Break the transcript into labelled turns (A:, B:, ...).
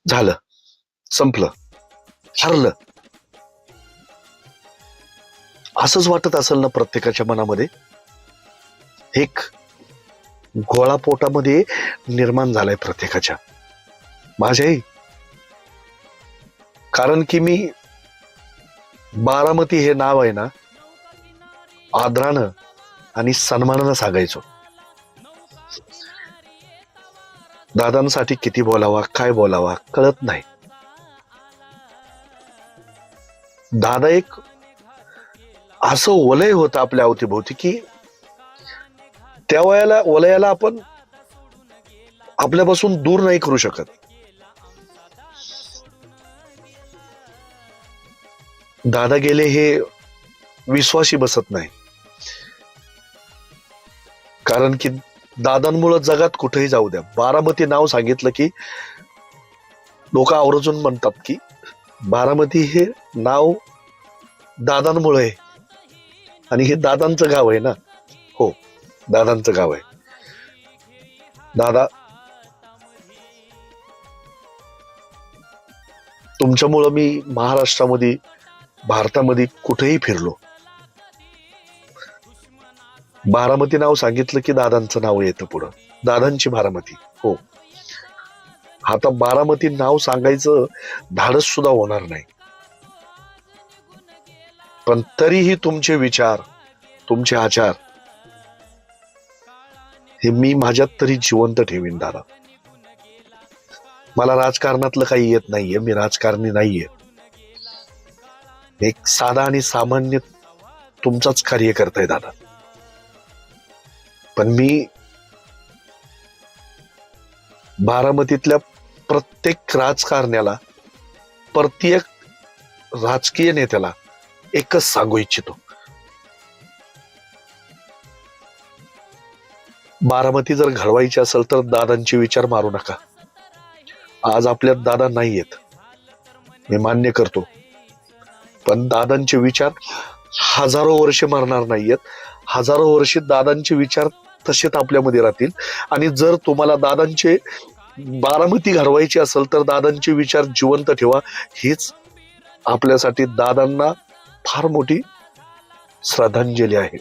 A: झालं, संपलं, हरलं. असंच वाटत असेल ना प्रत्येकाच्या मनामध्ये. एक गोळा पोटामध्ये निर्माण झालाय प्रत्येकाच्या, माझ्याही. कारण की मी बारामती हे नाव आहे ना आदरानं आणि सन्मानानं सांगायचो. दादांसाठी किती बोलावा, काय बोलावा कळत नाही. दादा एक असं वलय होतं आपल्या अवतीभोवती की त्या वलयाला आपण आपल्यापासून दूर नाही करू शकत. दादा गेले हे विश्वासी बसत नाही. कारण की दादांमुळे जगात कुठेही जाऊ द्या, बारामती नाव सांगितलं की लोक आवर्जून म्हणतात की बारामती हे नाव दादांमुळे आहे. आणि हे दादांचं गाव आहे ना. हो, दादांचं गाव आहे. दादा, तुमच्यामुळं मी महाराष्ट्रामध्ये, भारतामध्ये कुठेही फिरलो. बारामती नाव सांगितलं की दादांचं नाव येतं पुढं, दादांची बारामती. हो, आता बारामती नाव सांगायचं धाडस सुद्धा होणार नाही. पण तरीही तुमचे विचार, तुमचे आचार हे मी माझ्यात तरी जिवंत ठेवीन दादा. मला राजकारणातलं काही येत नाहीये, मी राजकारणी नाहीये. एक साधा आणि सामान्य तुमचाच कार्यकर्ता आहे दादा. पण मी बारामतीतल्या प्रत्येक राजकारण्याला, प्रत्येक राजकीय नेत्याला एकच सांगू इच्छितो, बारामती जर घडवायची असेल तर दादांचे विचार मारू नका. आज आपल्यात दादा नाहीयेत, मी मान्य करतो. पण दादांचे विचार हजारो वर्षे मरणार नाहीयेत. हजारो वर्षे दादांचे विचार तसेच आपल्यामध्ये राहतील. आणि जर तुम्हाला दादांचे बारामती घडवायची असेल तर दादांचे विचार जिवंत ठेवा. हीच आपल्यासाठी दादांना फार मोठी श्रद्धांजली आहे.